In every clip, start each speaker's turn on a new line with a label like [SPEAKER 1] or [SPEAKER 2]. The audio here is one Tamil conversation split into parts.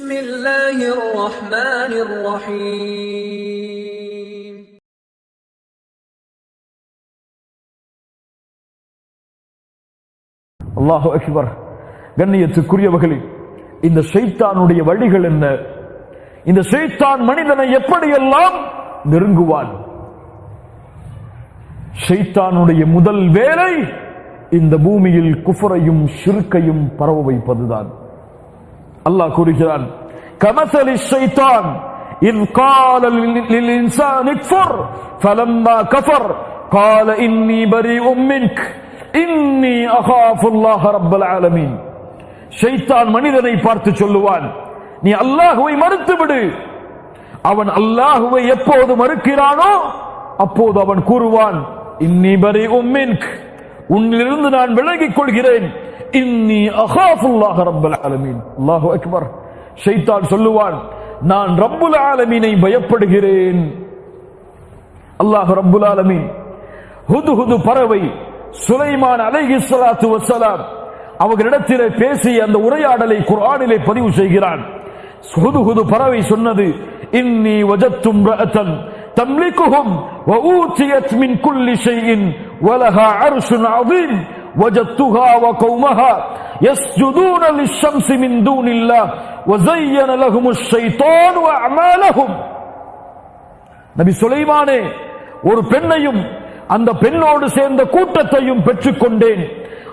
[SPEAKER 1] بسم الله الرحمن الرحيم
[SPEAKER 2] அல்லாஹு அக்பர். கண்ணியத்துக்குரியவர்களே, இந்த ஷைத்தானுடைய வழிகள் என்ன? இந்த ஷைத்தான் மனிதனை எப்படியெல்லாம் நெருங்குவான்? ஷைத்தானுடைய முதல் வேலை இந்த பூமியில் குஃபரையும் ஷிர்கையும் பரவ வைப்பதுதான். அல்லாஹ் கூறுகிறான், கமஸலி ஷைத்தான் இத் கால லில் இன்சானி இக்ஃபர் ஃபலம்மா கஃபர் قال إني بريء منك إني أخاف الله رب العالمين. ஷைத்தான் மனிதனை பார்த்து சொல்லுவான், நீ அல்லாஹ்வை மறுத்து விடு. அவன் அல்லாஹ்வை எப்போது மறுக்கிறானோ அப்போது அவன் கூறுவான், இன்னி பரீஉம் மின்க், உன்னிலிருந்து நான் விலகிக் கொள்கிறேன். இன்னி அகாஃபுல்லாஹ ரப்பல் ஆலமீன். அல்லாஹு அக்பர். ஷைத்தான் சொல்லுவான், நான் ரப்புல் ஆலமீனை பயப்படுகிறேன். அல்லாஹ் ரப்புல் ஆலமீன் ஹுதுஹுது பறவை சுலைமான் அலைஹிஸ்ஸலாத்து வஸ்ஸலாம் அவர்களிடத்திலே பேசிய அந்த உரையாடலை குர்ஆனிலே பதிவு செய்கிறான். ஹுதுஹுது பறவை சொன்னது, இன்னி வஜத்து இம்ரஅத்தன் தம்லிகுஹும் வ ஊதியத் மின் குல்லி ஷைஇன் வ லஹா அர்ஷுன் அதீம் வஜத்துஹா வ கௌமஹா யஸ்ஜுதூன லிஷம்ஸி மின் தூனில்லாஹ் வ ஸய்யன லஹுமுஷ் ஷைத்தானு அஅமாலஹும். நபி சுலைமானே, ஒரு பெண்ணையும் அந்த பெண்ணோடு சேர்ந்த கூட்டத்தையும் பெற்றுக் கொண்டேன்.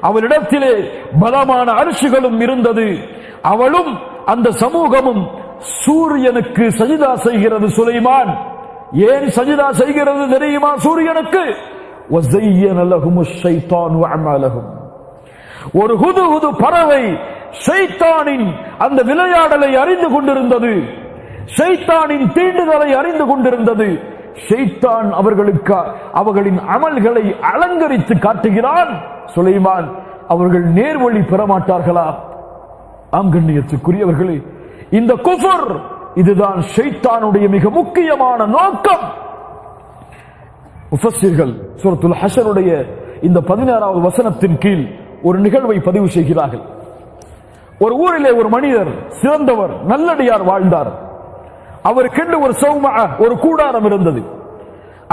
[SPEAKER 2] அவளிடத்திலே பலமான அரிசிகளும் இருந்தது. அவளும் அந்த சமூகமும் சூரியனுக்கு சஜிதா செய்கிறது. சுலைமான் ஏன் சஜிதா செய்கிறது தெரியுமா? சூரியனுக்கு. ஒரு ஹுதுஹுது பறவை ஷைத்தானின் அந்த விளையாடலை அறிந்து கொண்டிருந்தது. ஷைத்தானின் தீண்டுதலை அறிந்து கொண்டிருந்தது. ஷைத்தான் அவர்களின் அமல்களை அலங்கரித்து காட்டுகிறான். சுலைமான் அவர்கள் நேர்வழி பெறமாட்டார்களா? ஆம் கண்ணியத்துக்குரியவர்களே, இந்த குஃபர் இதுதான் ஷைத்தானுடைய மிக முக்கியமான நோக்கம். முஃபஸ்ஸிர்கள் சூரத்துல் ஹஷருடைய இந்த 16வது வசனத்தின் கீழ் ஒரு நிகழ்வை பதிவு செய்கிறார்கள். ஒரு ஊரிலே ஒரு மனிதர், சிறந்தவர், நல்லடியார் வாழ்ந்தார். அவருக்கென்று ஒரு ஒரு கூடாரம் இருந்தது.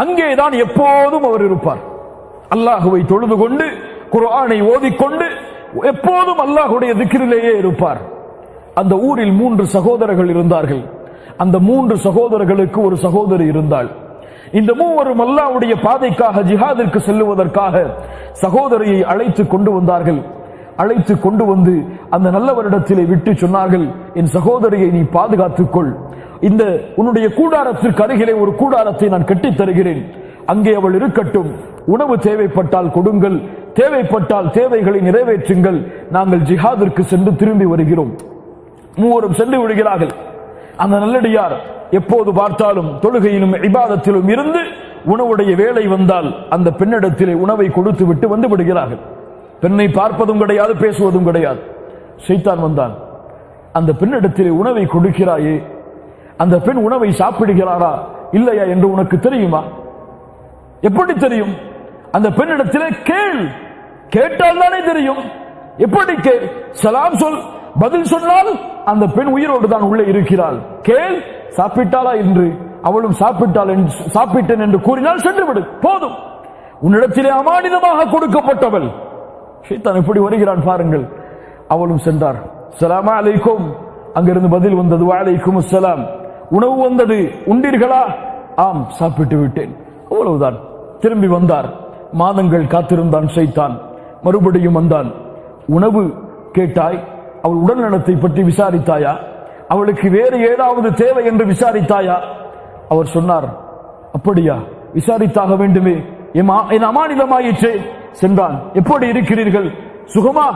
[SPEAKER 2] அங்கேதான் எப்போதும் அவர் இருப்பார். அல்லாஹுவை தொழுது கொண்டு குர்ஆனை ஓதிக்கொண்டு எப்போதும் அல்லாஹுடைய திக்ரிலேயே இருப்பார். அந்த ஊரில் 3 சகோதரர்கள் இருந்தார்கள். அந்த 3 சகோதரர்களுக்கு ஒரு சகோதரி இருந்தாள். இந்த மூவரும் அல்லாஹ்வுடைய பாதைக்காக ஜிஹாதிற்கு செல்லுவதற்காக சகோதரியை அழைத்து கொண்டு வந்தார்கள். அழைத்து கொண்டு வந்து அந்த நல்லவரிடத்திலே விட்டு சொன்னார்கள், என் சகோதரியை நீ பாதுகாத்துக்கொள். இந்த உன்னுடைய கூடாரத்திற்கு அருகிலே ஒரு கூடாரத்தை நான் கட்டித் தருகிறேன். அங்கே அவள் இருக்கட்டும். உணவு தேவைப்பட்டால் கொடுங்கள், தேவைப்பட்டால் தேவைகளை நிறைவேற்றுங்கள். நாங்கள் ஜிஹாதிற்கு சென்று திரும்பி வருகிறோம். மூவரும் சென்று விடுகிறார்கள். அந்த நல்லடியார் எப்போது பார்த்தாலும் தொழுகையிலும் இபாதத்திலும் இருந்து உணவுடைய வேலை வந்தால் அந்த பெண்ணிடத்திலே உணவை கொடுத்து விட்டு வந்து விடுகிறார்கள். பெண்ணை பார்ப்பதும் கிடையாது, பேசுவதும் கிடையாது. ஷைத்தான் வந்தான். அந்த பெண்ணிடத்திலே உணவை கொடுக்கிறாயே, அந்த பெண் உணவை சாப்பிடுகிறாரா இல்லையா என்று உனக்கு தெரியுமா? எப்படி தெரியும்? அந்த பெண்ணிடத்திலே கேள், கேட்டால் தானே தெரியும். எப்படி கேள்? சலாம் சொல், பதில் சொன்னால் அந்த பெண் உயிரோடு தான் உள்ளே இருக்கிறாள். கேள், சாப்பிட்டாளா என்று. அவளும் சாப்பிட்டேன் என்று கூறினால் சென்று விடு, போதும். உன்னிடத்திலே அமானிதமாக கொடுக்கப்பட்டவள். ஷைத்தான் எப்படி வருகிறான் பாருங்கள். அவளும் சென்றார். ஸலாமு அலைக்கும். அங்கிருந்து பதில் வந்தது, வஅலைக்கும் அஸ்ஸலாம். உணவு வந்தது, உண்டீர்களா? ஆம், சாப்பிட்டு விட்டேன். அவ்வளவுதான். திரும்பி வந்தார். மாதங்கள் காத்திருந்தான் ஷைத்தான். மறுபடியும் வந்தான். உணவு கேட்டாய், அவள் உடல் நலத்தை பற்றி விசாரித்தாயா? அவளுக்கு வேறு ஏதாவது தேவை என்று விசாரித்தாயா? அவர் சொன்னார், அப்படியா, விசாரித்தாக வேண்டுமே, என் அமானிதமாயிற்றே. சென்றான். எப்படி இருக்கிறீர்கள்? சுகமா?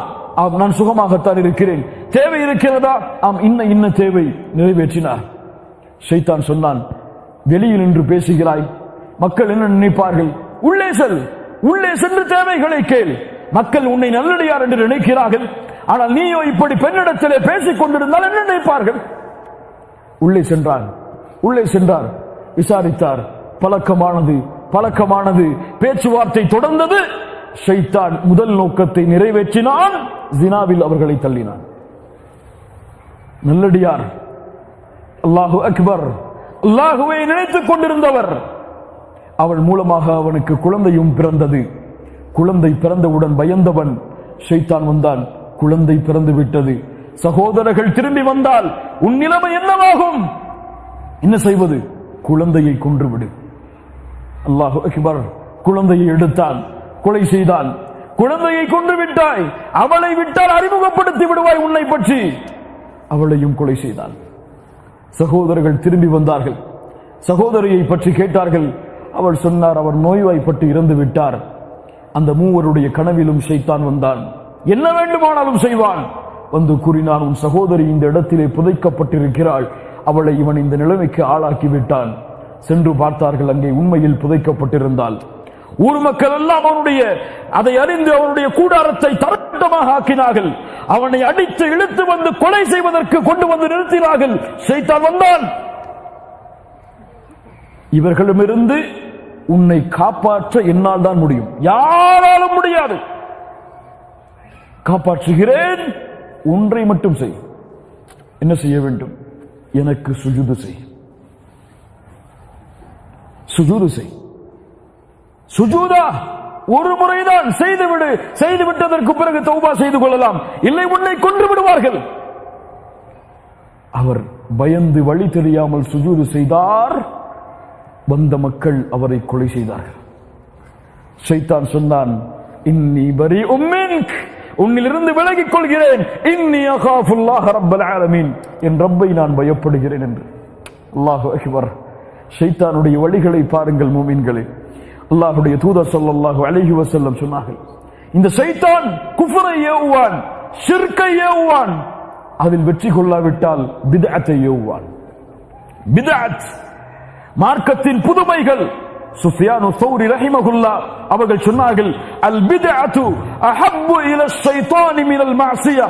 [SPEAKER 2] ஆம், நான் சுகமாகத்தான் இருக்கிறேன். தேவை இருக்கிறதா? ஆம், இன்ன தேவை. நிறைவேற்றினார். ஷைத்தான் சொன்னான், வெளியில் நின்று பேசுகிறாய், மக்கள் என்ன நினைப்பார்கள்? உள்ளே செல், உள்ளே சென்று தேவைகளை கேள். மக்கள் உன்னை நல்லடியார் என்று நினைக்கிறார்கள். ஆனால் நீயோ இப்படி பெண்ணிடத்திலே பேசிக் கொண்டிருந்தால் என்ன நினைப்பார்கள்? உள்ளே சென்றான். உள்ளே சென்றார். விசாரித்தார். பழக்கமானது. பேச்சுவார்த்தை தொடர்ந்தது. ஷைத்தான் முதல் நோக்கத்தை நிறைவேற்றினான். ஜினாவில் அவர்களை தள்ளினான். நல்லடியார் அல்லாஹு அக்பர், அல்லாஹுவை நினைத்துக் கொண்டிருந்தவர். அவள் மூலமாக அவனுக்கு குழந்தையும் பிறந்தது. குழந்தை பிறந்தவுடன் பயந்தவன், ஷைத்தான் வந்தான், குழந்தை பிறந்து விட்டது, சகோதரர்கள் திரும்பி வந்தால் உன் நிலைமை என்னவாகும்? என்ன செய்வது? குழந்தையை கொன்றுவிடு. அல்லாஹு அக்பர், குழந்தையை எடுத்தான், கொலை செய்தான். குழந்தையை கொன்று விட்டாய், அவளை விட்டால் அறிமுகப்படுத்தி விடுவாய் உன்னை பற்றி. அவளையும் கொலை செய்தான். சகோதரர்கள் திரும்பி வந்தார்கள், சகோதரியை பற்றி கேட்டார்கள். அவள் சொன்னார், அவர் நோய்வாய்ப்பட்டு இறந்து விட்டார். அந்த மூவருடைய கனவிலும் ஷைத்தான் வந்தான், என்ன வேண்டுமானாலும் செய்வான். வந்து கூறினான், உன் சகோதரி இந்த இடத்திலே புதைக்கப்பட்டிருக்கிறாள், அவளை இவன் இந்த நிலைமைக்கு ஆளாக்கி விட்டான். சென்று பார்த்தார்கள், அங்கே உண்மையில் புதைக்கப்பட்டிருந்தாள். ஊர் மக்கள் எல்லாம் அவனுடைய அதை அறிந்து அவனுடைய கூடாரத்தை தரட்டமாக ஆக்கினார்கள். அவனை அடித்து இழுத்து வந்து கொலை செய்வதற்கு கொண்டு வந்து நிறுத்தினார்கள். ஷைத்தான் வந்தான், இவர்களிடமிருந்து உன்னை காப்பாற்ற என்னால் தான் முடியும், யாராலும் முடியாது. காப்பாற்றுகிறேன், ஒன்றை மட்டும் செய். என்ன செய்ய வேண்டும்? எனக்கு சுஜூது செய், சுஜூது செய். சுஜூதா ஒரு முறைதான் செய்துவிடு, செய்து விட்டதற்கு பிறகு தௌபா செய்து கொள்ளலாம், இல்லை உன்னை கொன்று விடுவார்கள். அவர் பயந்து வழி தெரியாமல் சுஜூது செய்தார். வந்த மக்கள் அவரை கொலை செய்தார்கள். ஷைத்தான் சொன்னான், இன்னி பரீஉம் மின்க், உன்னிலிருந்து விலகிக் கொள்கிறேன். இன்னி அகாஃபுல்லாஹ ரப்பல் ஆலமீன், என் ரப்பை நான் பயப்படுகிறேன் என்று. அல்லாஹு அக்பர். ஷைத்தானுடைய வழிகளை பாருங்கள் மூமின்களே. அல்லாஹ்வுடைய தூதர் ஸல்லல்லாஹு அலைஹி வஸல்லம் சொன்னார்கள், இந்த ஷைத்தான் குஃப்ரை ஏவுவான், ஷிர்கை ஏவுவான், அதில் வெற்றி கொள்ளாவிட்டால் பித்அத்தை ஏவுவான். பித்அத் மார்க்கத்தின் புதுமைகள். சுஃபியானு ஸௌரி ரஹிமஹுல்லாஹ் அவர்கள் சொன்னார்கள், அல் பித்அத்து அஹப்பு இல ஷைத்தானி மினல் மஅசியா,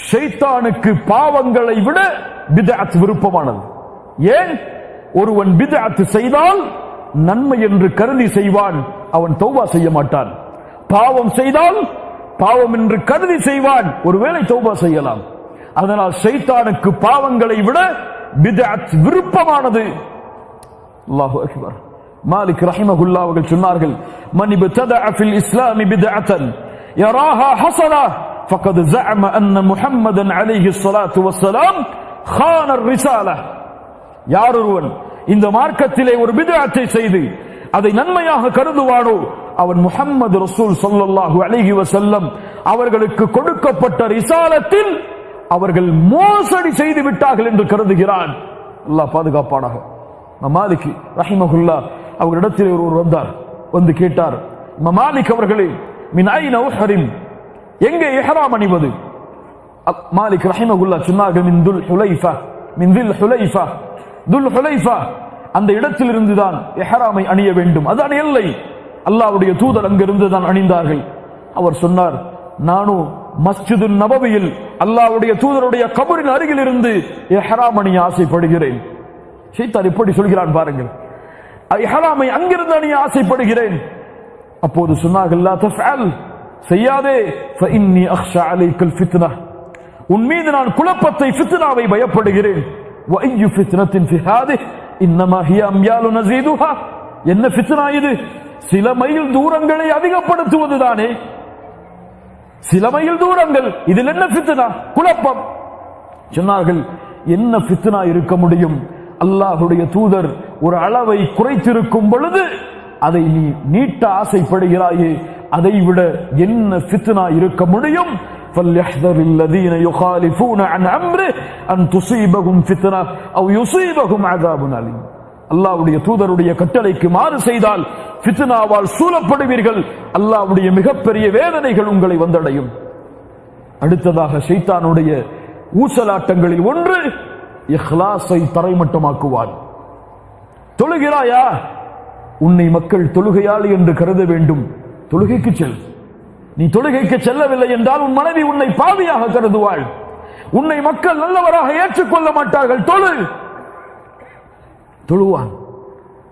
[SPEAKER 2] ஷைத்தானுக்கு பாவங்களை விட பித்அத் விருப்பமானது. ஏன்? ஒருவன் பித்அத் செய்தால் நன்மை என்று கருதி செய்வான், அவன் தௌபா செய்ய மாட்டான். பாவம் செய்தால் பாவம் என்று கருதி செய்வான், ஒருவேளை தௌபா செய்யலாம். அதனால் ஷைத்தானுக்கு பாவங்களை விட பித்அத் விருப்பமானது. அல்லாஹு அக்பர். மாலிக் ரஹிமஹுல்லாஹ் அவர்கள் சொன்னார்கள், மன் இப்ததஅ ஃபில் இஸ்லாமி பித்அத்தன் யராஹா ஹஸனா ஃபகத் ஸஅம அன்ன முஹம்மதன் அலைஹி ஸலாத்து வஸ்ஸலாம் خان الرسالة. யாரொருவன் இந்த மார்க்கத்திலே ஒரு பித்அத்தை செய்து அதை நன்மையாக கருதுவானோ, அவன் முஹம்மது ரசூல் ஸல்லல்லாஹு அலைஹி வஸல்லம் அவர்களுக்கு கொடுக்கப்பட்ட ரிசாலத்தில் அவர்கள் மோசடி செய்து விட்டார்கள் என்று கருதுகிறான். அல்லாஹ் பாதுகாப்பானாக. மாலிக் ரஹிமஹுல்லாஹ் அவர்களிடத்தில் ஒருவர் வந்தார், வந்து கேட்டார், மாலிக் அவர்களே, மின் ஐன உஹ்ரிம், எங்கே இஹ்ராம் அணிவது? மாலிக் ரஹிமஹுல்லாஹ் சொன்னார்கள், மின் துல் ஹுலைஃபா, மின் தில் ஹுலைஃபா, துல் ஹுலைஃபா அந்த இடத்தில் இருந்துதான் இஹ்ராமை அணிய வேண்டும், அதான் எல்லை. அல்லாஹ்வுடைய தூதர் அங்கிருந்து தான் அணிந்தார்கள். அவர் சொன்னார், நானும் மஸ்ஜிது நபவியில் அல்லாஹ்வுடைய தூதருடைய கபரின் அருகில் இருந்து இஹ்ராம் அணிய ஆசைப்படுகிறேன். ஷைத்தான் இப்படி சொல்கிறான் பாருங்கள், இஹ்ராமை அங்கிருந்து அணிய ஆசைப்படுகிறேன். அப்போது சொன்னார்கள், லா தஃஅல், செய்யாதே, ஃபஇன்னி அக்ஷா அலைக்கல் ஃபித்னா, உன் மீது நான் குழப்பத்தை, ஃபித்னாவை பயப்படுகிறேன். வஅய்யு ஃபித்னத்தின் ஃபி ஹாதிஹ் இன்னமா ஹிய அம்யாலு நஸீதுஹா, என்ன ஃபித்னா இது? சில மைல் தூரங்களை அதிகப்படுத்துவதுதானே, சில மைல் தூரங்கள், இதில் என்ன ஃபித்னா? குழப்பம். சொன்னார்கள், என்ன ஃபித்னா இருக்க முடியும்? அல்லாஹ்வுடைய தூதர் ஒரு அளவை குறைத்திருக்கும் பொழுது அதை நீ நீட்ட ஆசைப்படுகிறாயே, அதை விட என்ன ஃபித்னா இருக்க முடியும்? فَلْيَحْذَرِ الَّذِينَ يُخَالِفُونَ عَنْ أَمْرِهِ أَنْ تُصِيبَهُمْ فِتْنَةٌ أَوْ يُصِيبَهُمْ عَذَابٌ أَلِيمٌ. அல்லாஹ்வுடைய தூதருடைய கட்டளைக்கு மாறு செய்தால் ஃபித்னாவால் சூழப்படுவீர்கள், அல்லாஹ்வுடைய மிகப்பெரிய வேதனைகள் உங்களை வந்தடையும். அடுத்ததாக ஷைத்தானுடைய ஊசலாட்டங்களில் ஒன்று, இஹ்லாஸை தரைமட்டமாக்குவான். தொழுகிறாயா? உன்னை மக்கள் தொழுகையாளி என்று கருத வேண்டும், தொழுகைக்கு செல். நீ தொழுகைக்கு செல்லவில்லை என்றால் உன் மனைவி உன்னை பாவியாக கருதுவாள், உன்னை மக்கள் நல்லவராக ஏற்றுக்கொள்ள மாட்டார்கள். தொழுவான்,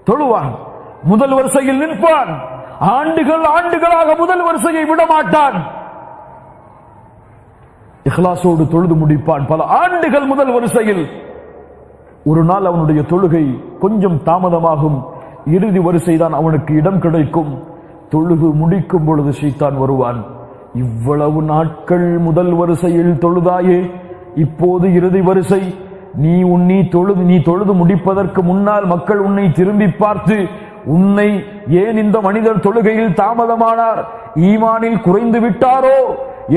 [SPEAKER 2] தொழுவான், முதல் வரிசையில் நிற்பான், ஆண்டுகளாக முதல் வரிசையை விடமாட்டான், இஹ்லாஸோடு தொழுது முடிப்பான். பல ஆண்டுகள் முதல் வரிசையில் ஒரு நாள் அவனுடைய தொழுகை கொஞ்சம் தாமதமாகும், இறுதி வரிசைதான் அவனுக்கு இடம் கிடைக்கும். தொழுகு முடிக்கும் பொழுது ஷைத்தான் வருவான். இவ்வளவு நாட்கள் முதல் வரிசையில் தொழுதாயே, இப்போது இறுதி வரிசை, நீ தொழுது முடிப்பதற்கு முன்னால் மக்கள் உன்னை திரும்பி பார்த்து உன்னை ஏன் இந்த மனிதர் தொழுகையில் தாமதமானார், ஈமானில் குறைந்து விட்டாரோ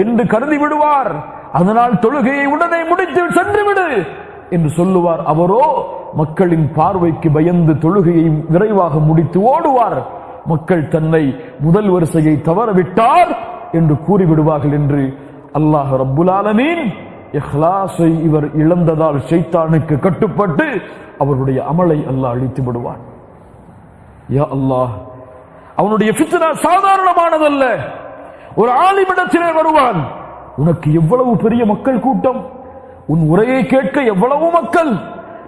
[SPEAKER 2] என்று கருதி விடுவார். அதனால் தொழுகையை உடனே முடித்து சென்று விடு என்று சொல்லுவார். அவரோ மக்களின் பார்வைக்கு பயந்து தொழுகையை விரைவாக முடித்து ஓடுவார். மக்கள் தன்னை முதல் வரிசையை தவறவிட்டார் என்று கூறிவிடுவார்கள் என்று அல்லாஹ் ரப்புல் ஆலமீன் இஹ்லாஸை இவர் இழந்ததால் ஷைத்தானுக்கு கட்டுப்பட்டு அவருடைய அமலை அல்லாஹ் அழித்து விடுவான். யா அல்லாஹ், அவனுடைய ஃபித்னா சாதாரணமானதல்ல. ஒரு ஆலிமிடத்திலே வருவான், உனக்கு எவ்வளவு பெரிய மக்கள் கூட்டம், உன் உரையை கேட்க எவ்வளவு மக்கள்,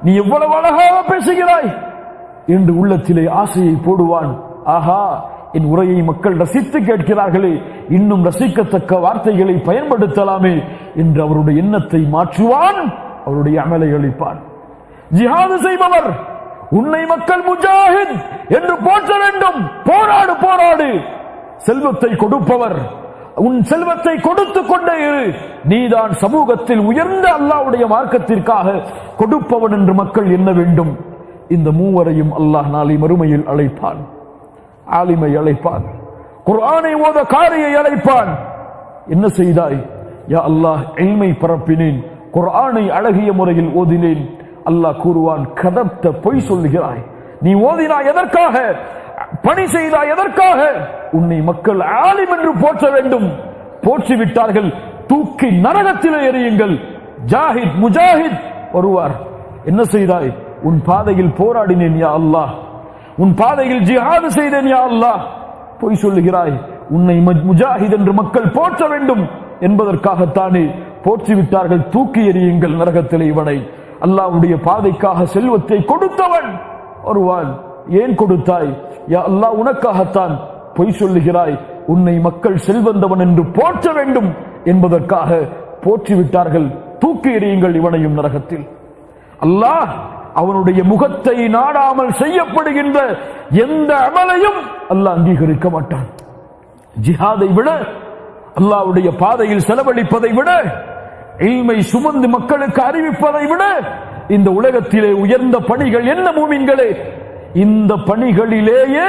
[SPEAKER 2] நீ எவ்வளவு அழகாக பேசுகிறாய் என்று உள்ளத்திலே ஆசையை போடுவான். ஆஹா, என் உரையை மக்கள் ரசித்து கேட்கிறார்களே, இன்னும் ரசிக்கத்தக்க வார்த்தைகளை பயன்படுத்தலாமே என்று அவருடைய எண்ணத்தை மாற்றுவான், அவருடைய அமலை அளிப்பான். ஜிஹாது செய்பவர், உன்னை மக்கள் முஜாஹித் என்று போற்ற வேண்டும், போராடு போராடு. செல்வத்தை கொடுப்பவர், உன் செல்வத்தை கொடுத்துக் கொண்டே இரு, நீதான் சமூகத்தில் உயர்ந்த அல்லாஹ்வுடைய மார்க்கத்திற்காக கொடுப்பவன் என்று மக்கள் எண்ண வேண்டும். இந்த மூவரையும் அல்லாஹ் நாளை மறுமையில் அழைப்பான். ஆலிமை அழைப்பான், குர்ஆனை ஓத காரியை அழைப்பான். என்ன செய்தாய்? யா அல்லாஹ், இல்மை பரப்பினேன், குர்ஆனை அழகிய முறையில் ஓதினேன். அல்லாஹ் கூறுவான், கதப்த, பொய் சொல்லுகிறாய். நீ ஓதினாய் எதற்காக? பணி செய்தாய் எதற்காக? உன்னை மக்கள் ஆலிம் என்று போற்ற வேண்டும். போற்றி விட்டார்கள், தூக்கி நரகத்திலே எறியுங்கள். ஜாஹித் முஜாஹித் வருவார். என்ன செய்தாய்? உன் பாதையில் போராடினேன் யா அல்லாஹ், உன் பாதையில் ஜிஹாது செய்தேன் யா அல்லாஹ். பொய் சொல்லுகிறாய். உன்னை முஜாஹித் என்று மக்கள் போற்ற வேண்டும் என்பதற்காகத்தானே போற்றி விட்டார்கள், தூக்கி எறியுங்கள் நரகத்திலே இவனை. அல்லாஹ்வுடைய பாதைக்காக செல்வத்தை கொடுத்தவன் வருவான். ஏன் கொடுத்தாய்? யா அல்லாஹ், உனக்காகத்தான். பொய் சொல்லுகிறாய். உன்னை மக்கள் செல்வந்தவன் என்று போற்ற வேண்டும் என்பதற்காக போற்றி விட்டார்கள், தூக்கி எறியுங்கள் இவனையும் நரகத்தில். அல்லாஹ் அவனுடைய முகத்தை நாடாமல் செய்யப்படுகின்ற எந்த அமலையும் அல்லாஹ் அங்கீகரிக்க மாட்டான். ஜிஹாதை விட, அல்லாஹ்வுடைய பாதையில் செலவழிப்பதை விட, இல்மை சுமந்து மக்களுக்கு அறிவிப்பதை விட இந்த உலகத்திலே உயர்ந்த பணிகள் என்ன மூமின்களே? இந்த பணிகளிலேயே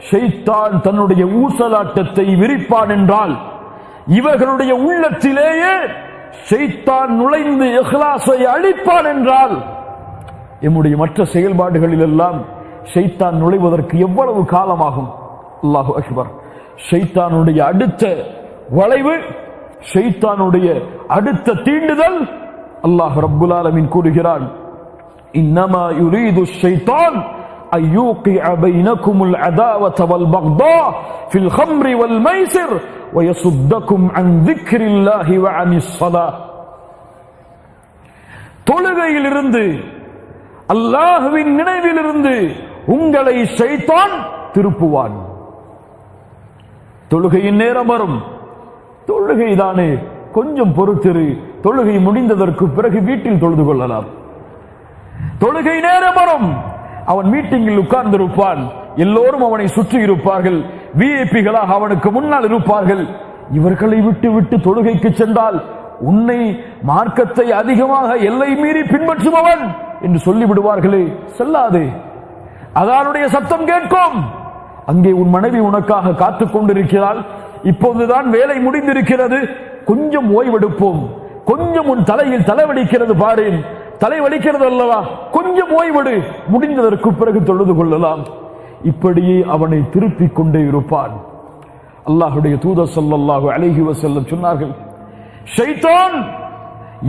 [SPEAKER 2] ஷைத்தான் தன்னுடைய ஊசலாட்டத்தை விரிப்பான் என்றால், இவர்களுடைய உள்ளத்திலேயே ஷைத்தான் நுழைந்து இஹ்லாஸை அழிப்பான் என்றால், எம்முடைய மற்ற செயல்பாடுகளில் எல்லாம் ஷைத்தான் நுழைவதற்கு எவ்வளவு காலமாகும்? அல்லாஹு அக்பர். ஷைத்தானுடைய அடுத்த வளைவு, ஷைத்தானுடைய அடுத்த தீண்டுதல், அல்லாஹ் ரப்புல் ஆலமீன் கூறுகிறான், இன்னமா யுரீது ஷைத்தான் أن يوقع بينكم العداوة والبغضاء في الخمر والميسر ويصدكم عن ذكر الله وعن الصلاة. தொழுகையிலிருந்து, அல்லாஹ்வின் நினைவிலிருந்து உங்களை ஷைத்தான் திருப்புவான். தொழுகையின் நேரம் வரும், தொழுகைதானே, கொஞ்சம் பொறுத்திரு, தொழுகை முடிந்ததற்கு பிறகு வீட்டில் தொழுது கொள்ளலாம். தொழுகை நேரம் வரும், அவன் மீட்டிங்கில் உட்கார்ந்திருப்பான், எல்லோரும் அவனை சுற்றி இருப்பார்கள், விஐபிகளாக அவனுக்கு முன்னால் இருப்பார்கள். இவர்களை விட்டு விட்டு தொழுகைக்கு சென்றால் உன்னை மார்க்கத்தை அதிகமாக எல்லை மீறி பின்பற்றுபவன் என்று சொல்லிவிடுவார்களே, செல்லாதே. அதானுடைய சத்தம் கேட்கும். அங்கே உன் மனைவி உனக்காக காத்துக் கொண்டிருக்கிறாள். இப்போதுதான் வேலை முடிந்திருக்கிறது, கொஞ்சம் ஓய்வெடுப்போம், கொஞ்சம் உன் தலையில் தலைவலிக்கிறது பாரு, தலை வலிக்கிறது அல்லவா, கொஞ்சம் ஓய்வெடு, முடிந்ததற்கு பிறகு தொழுது கொள்ளலாம். இப்படியே அவனை திருப்பிக் கொண்டே இருப்பான். அல்லாஹ்வுடைய தூதர் ஸல்லல்லாஹு அலைஹி வஸல்லம் சொன்னார்கள், ஷைத்தான்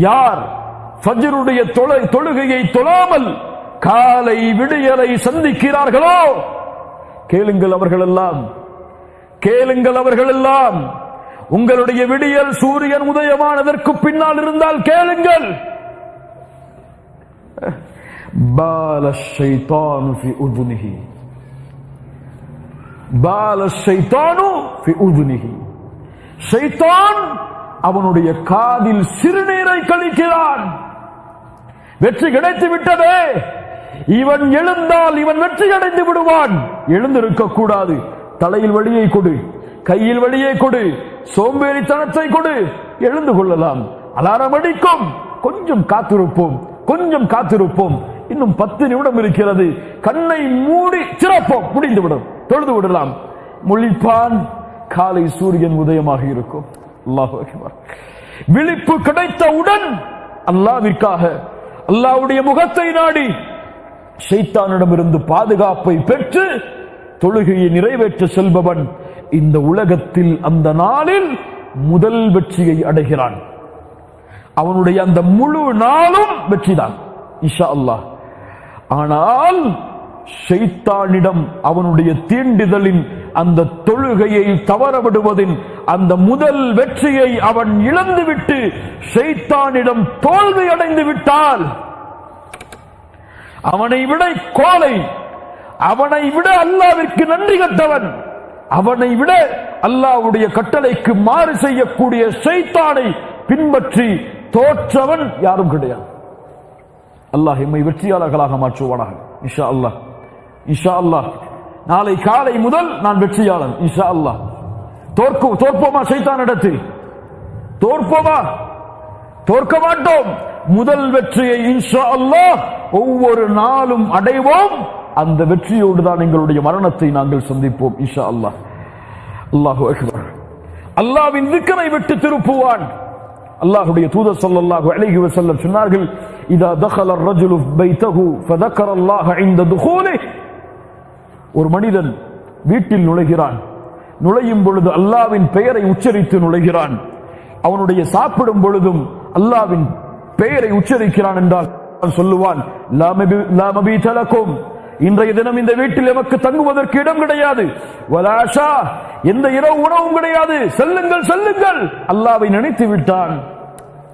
[SPEAKER 2] யார் ஃபஜ்ருடைய தொழுகையை தொழாமல் காலை விடியலை சந்திக்கிறார்களோ, கேளுங்கள் அவர்கள் எல்லாம் உங்களுடைய விடியல் சூரியன் உதயமானதற்கு பின்னால் இருந்தால் கேளுங்கள். பால ஷைத்தானு ஃபி உதுனிஹி, பால ஷைத்தானு ஃபி உதுனிஹி, ஷைத்தான் அவனுடைய காதில் சிறுநீரை கழிக்கிறான். வெற்றி கிடைத்து விட்டதே, இவன் எழுந்தால் இவன் வெற்றி அடைந்து விடுவான். எழுந்திருக்க கூடாது. தலையில் வழியை கொடு, கையில் வழியை கொடு, சோம்பேறித்தனத்தை கொடு, எழுந்து கொள்ளலாம். அலாரம் அடிக்கும், கொஞ்சம் காத்திருப்போம், கொஞ்சம் காத்திருப்போம். இன்னும் 10 நிமிடம் இருக்கிறது. கண்ணை மூடி சிறப்போம், முடிந்துவிடும், தொழுது விடலாம். முழிப்பான், காலை சூரியன் உதயமாக இருக்கும். அல்லாஹு அக்பர். விழிப்பு கிடைத்தவுடன் அல்லாஹ்விற்காக, அல்லாஹ்வுடைய முகத்தை நாடி ஷைத்தானிடமிருந்து பாதுகாப்பை பெற்று தொழுகையை நிறைவேற்ற செல்பவன் இந்த உலகத்தில் அந்த நாளில் முதல் வெற்றியை அடைகிறான். அவனுடைய அந்த முழு நாளும் வெற்றிதான் இன்ஷா அல்லாஹ். ஆனால் ஷைத்தானிடம் அவனுடைய தீண்டுதலின் அந்த தொழுகையை தவறவிடுவதின் அந்த முதல் வெற்றியை அவன் இழந்துவிட்டு ஷைத்தானிடம் தோல்வி அடைந்து விட்டால், அவனை விட கோலை, அவனை விட அல்லாஹ்விற்கு நன்றி கட்டவன், அவனை விட அல்லாஹ்வுடைய கட்டளைக்கு மாறு செய்யக்கூடிய ஷைத்தானை பின்பற்றி தோற்றவன் யாரும் கிடையாது. அல்லாஹ் எம்மை வெற்றியாளர்களாக மாற்றுவானாக இன்ஷா அல்லாஹ். இன்ஷா அல்லாஹ் நாளை காலை முதல் நான் வெற்றியாளன் இன்ஷா அல்லாஹ். தோற்போமா ஷைத்தானிடத்தில்? தோற்போமா? தோற்க மாட்டோம். முதல் வெற்றியை இன்ஷா அல்லாஹ் ஒவ்வொரு நாளும் அடைவோம். அந்த வெற்றியோடு தான் எங்களுடைய மரணத்தை நாங்கள் சந்திப்போம் இன்ஷா அல்லாஹ். அல்லாஹு அக்பர். அல்லாஹ்வின் திக்ரை விட்டு திருப்புவான். அல்லாஹ்வுடைய தூதர் ஸல்லல்லாஹு அலைஹி வஸல்லம் சொன்னார்கள், இதா தഖல الرجل بيته فذكر الله عند دخوله. ஒரு மனிதன் வீட்டில் நுழைகிறான், நுழையும் பொழுது அல்லாஹ்வின் பெயரை உச்சரித்து நுழைகிறான். அவனுடைய சாப்பிடும் பொழுதும் அல்லாஹ்வின் பெயரை உச்சரிக்கிறான் என்றால் சொல்லுவான், லா மபீத லக்கும், இன்றைய தினம் இந்த வீட்டில் எமக்கு தங்குவதற்கு இடம் கிடையாது. வலாஷா, எந்த இரவு உணவும் கிடையாது, செல்லுங்கள் செல்லுங்கள். அல்லாஹ்வை நினைத்து விட்டான்.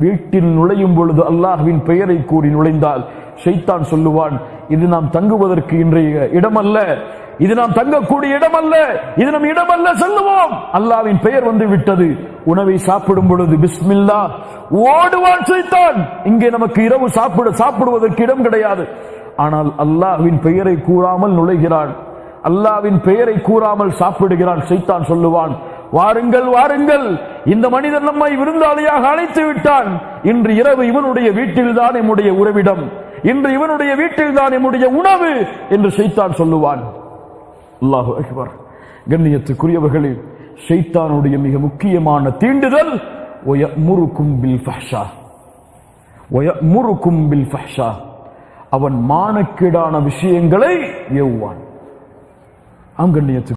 [SPEAKER 2] வீட்டில் நுழையும் பொழுது அல்லாஹ்வின் பெயரை கூறி நுழைந்தால் ஷைத்தான் சொல்லுவான், இது நாம் தங்குவதற்கு இன்றைய இடமல்ல, இது நாம் தங்கக்கூடிய இடமல்ல, இது நம் இடமல்ல, செல்லுவோம். அல்லாஹ்வின் பெயர் வந்து விட்டது. உணவை சாப்பிடும் பொழுது பிஸ்மில்லா, ஓடுவான் ஷைத்தான். இங்கே நமக்கு இரவு சாப்பிடுவதற்கு இடம் கிடையாது. ஆனால் அல்லாஹ்வின் பெயரை கூறாமல் நுழைகிறான், அல்லாஹ்வின் பெயரை கூறாமல் சாப்பிடுகிறான். ஷைத்தான் சொல்லுவான், வாருங்கள் வாருங்கள், இந்த மனிதன் நம்மை விருந்தாளியாக அழைத்து விட்டான். இன்று இரவு இவனுடைய வீட்டில்தான் நம்முடைய உறவிடம், இன்று இவனுடைய வீட்டில்தான் நம்முடைய உணவு என்று ஷைத்தான் சொல்லுவான். அல்லாஹு அக்பர். கண்ணியத்துக்குரியவர்களே, ஷைத்தானுடைய மிக முக்கியமான தீண்டுதல் வயமுருக்கும் பில் ஃபஹ்ஷா, வயமுருக்கும் பில் ஃபஹ்ஷா. அவன் மானக்கேடான விஷயங்களை ஏவுவான். கண்ணியத்து